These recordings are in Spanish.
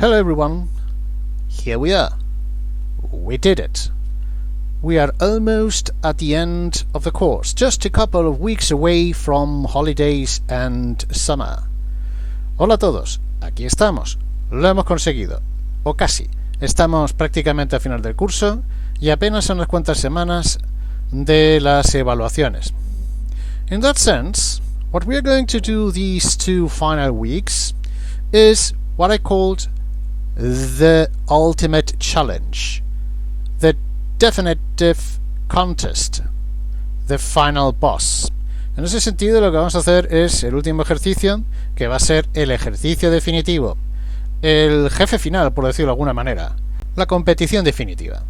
Hello everyone, here we are. We did it. We are almost at the end of the course, just a couple of weeks away from holidays and summer. Hola a todos, aquí estamos, lo hemos conseguido, o casi. Estamos prácticamente al final del curso y apenas unas cuantas semanas de las evaluaciones. In that sense, what we are going to do these 2 final weeks is what I called the ultimate challenge, the definitive contest, the final boss. En ese sentido, lo que vamos a hacer es el último ejercicio, que va a ser el ejercicio definitivo, el jefe final, por decirlo de alguna manera, la competición definitiva,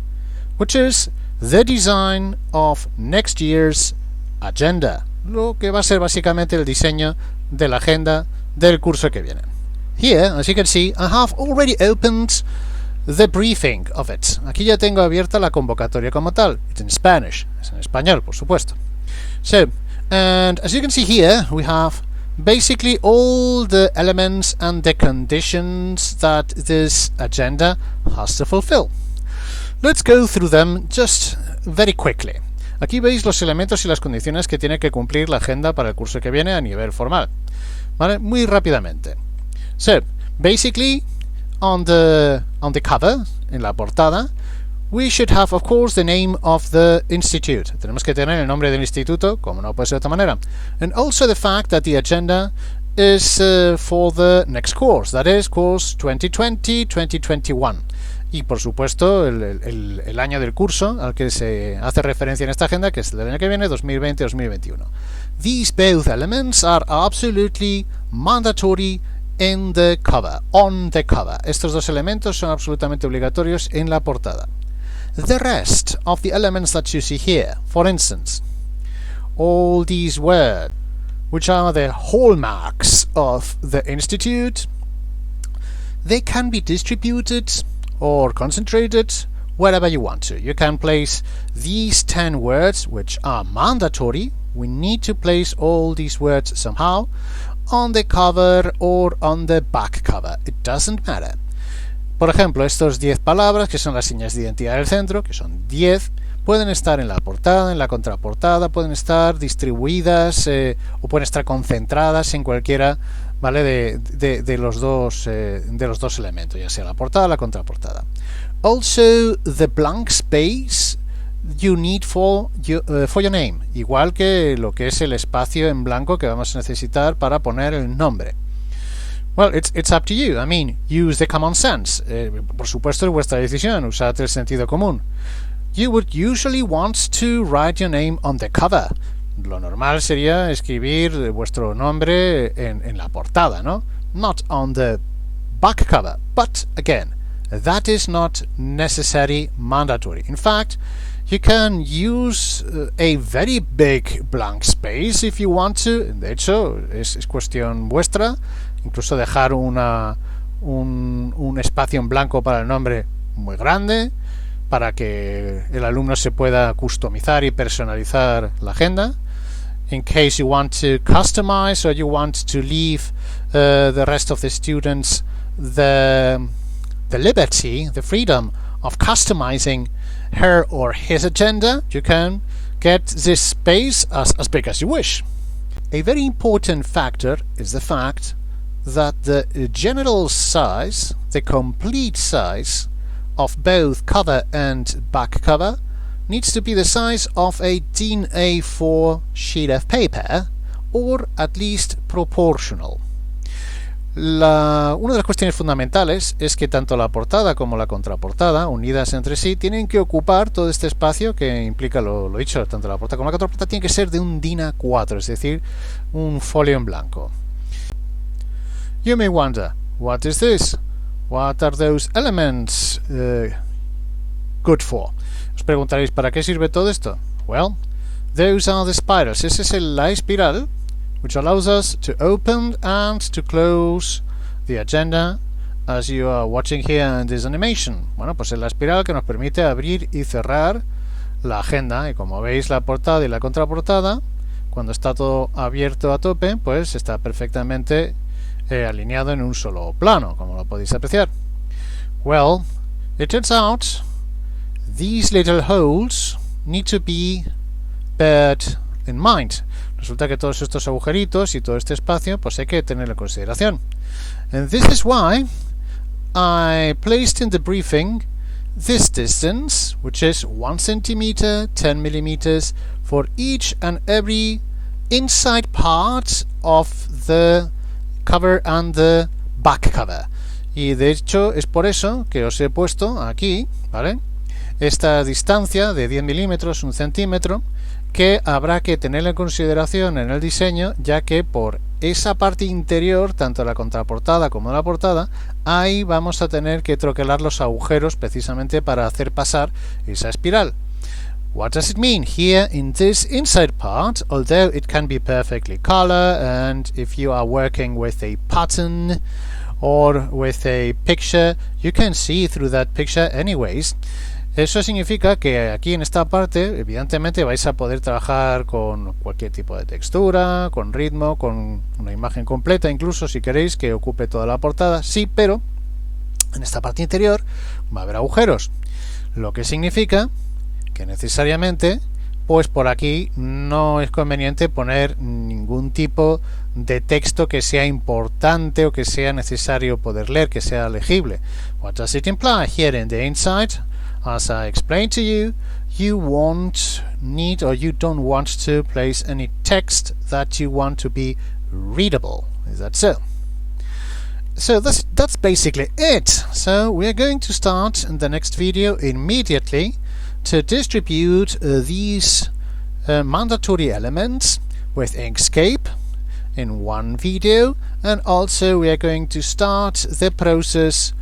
which is the design of next year's agenda, lo que va a ser básicamente el diseño de la agenda del curso que viene. Here, as you can see, I have already opened the briefing of it. Aquí ya tengo abierta la convocatoria como tal. It's in Spanish. Es en español, por supuesto. So, and as you can see here, we have basically all the elements and the conditions that this agenda has to fulfill. Let's go through them just very quickly. Aquí veis los elementos y las condiciones que tiene que cumplir la agenda para el curso que viene a nivel formal. ¿Vale? Muy rápidamente. So, basically, on the cover, en la portada, we should have, of course, the name of the institute. Tenemos que tener el nombre del instituto, como no puede ser de otra manera. And also the fact that the agenda is for the next course, that is, course 2020-2021. Y, por supuesto, el año del curso al que se hace referencia en esta agenda, que es el año que viene, 2020-2021. These both elements are absolutely mandatory in the cover, on the cover. Estos dos elementos son absolutamente obligatorios en la portada. The rest of the elements that you see here, for instance, all these words, which are the hallmarks of the institute, they can be distributed or concentrated wherever you want to. You can place these 10 words, which are mandatory. We need to place all these words somehow on the cover or on the back cover. It doesn't matter. Por ejemplo, estos 10 palabras, que son las señas de identidad del centro, que son 10, pueden estar en la portada, en la contraportada, pueden estar distribuidas o pueden estar concentradas en cualquiera, ¿vale? de los dos elementos, ya sea la portada o la contraportada. Also, the blank space you need for your name, igual que lo que es el espacio en blanco que vamos a necesitar para poner el nombre. Well, it's up to you. I mean, use the common sense. Por supuesto, es vuestra decisión. Usad el sentido común. You would usually want to write your name on the cover. Lo normal sería escribir vuestro nombre en la portada, ¿no? Not on the back cover. But, again, that is not necessary mandatory. In fact, you can use a very big blank space if you want to. De hecho, es cuestión vuestra. Incluso dejar un espacio en blanco para el nombre muy grande, para que el alumno se pueda customizar y personalizar la agenda. In case you want to customize or you want to leave the rest of the students the liberty, the freedom of customizing her or his agenda, you can get this space as big as you wish. A very important factor is the fact that the general size, the complete size of both cover and back cover needs to be the size of a DIN A4 sheet of paper, or at least proportional. Una de las cuestiones fundamentales es que tanto la portada como la contraportada, unidas entre sí, tienen que ocupar todo este espacio que implica, lo dicho, tanto la portada como la contraportada tiene que ser de un DIN A4, es decir, un folio en blanco. You may wonder, what is this? What are those elements good for? Os preguntaréis, ¿para qué sirve todo esto? Well, those are the spirals. Esa es la espiral, which allows us to open and to close the agenda as you are watching here in this animation. Bueno, pues es la espiral que nos permite abrir y cerrar la agenda, y como veis la portada y la contraportada, cuando está todo abierto a tope, pues está perfectamente alineado en un solo plano, como lo podéis apreciar. Well, it turns out these little holes need to be beared in mind. Resulta que todos estos agujeritos y todo este espacio pues hay que tenerlo en consideración. And this is why I placed in the briefing this distance, which is 1 centimeter, 10 millimeters, for each and every inside part of the cover and the back cover. Y de hecho es por eso que os he puesto aquí, ¿vale?, esta distancia de 10 milímetros, 1 centímetro, que habrá que tener en consideración en el diseño, ya que por esa parte interior, tanto la contraportada como la portada, ahí vamos a tener que troquelar los agujeros precisamente para hacer pasar esa espiral. What does it mean? Here in this inside part, although it can be perfectly color, and if you are working with a pattern or with a picture, you can see through that picture anyways. Eso significa que aquí en esta parte, evidentemente, vais a poder trabajar con cualquier tipo de textura, con ritmo, con una imagen completa, incluso si queréis que ocupe toda la portada, sí, pero en esta parte interior va a haber agujeros, lo que significa que necesariamente, pues por aquí no es conveniente poner ningún tipo de texto que sea importante o que sea necesario poder leer, que sea legible. What does it imply? Here in the inside, as I explained to you, you won't need or you don't want to place any text that you want to be readable. Is that so? So that's basically it. So we are going to start in the next video immediately to distribute these mandatory elements with Inkscape in one video, and also we are going to start the process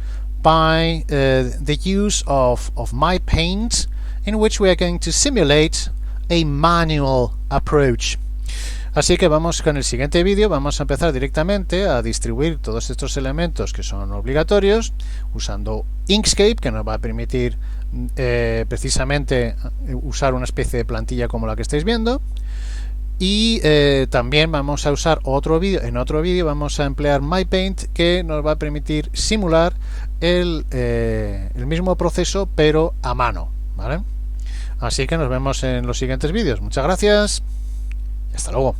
by the use of my paint, in which we are going to simulate a manual approach. Así que vamos con el siguiente vídeo, vamos a empezar directamente a distribuir todos estos elementos que son obligatorios usando Inkscape, que nos va a permitir precisamente usar una especie de plantilla como la que estáis viendo. Y también vamos a usar otro vídeo, en otro vídeo vamos a emplear MyPaint, que nos va a permitir simular el mismo proceso pero a mano, ¿vale? Así que nos vemos en los siguientes vídeos. Muchas gracias y hasta luego.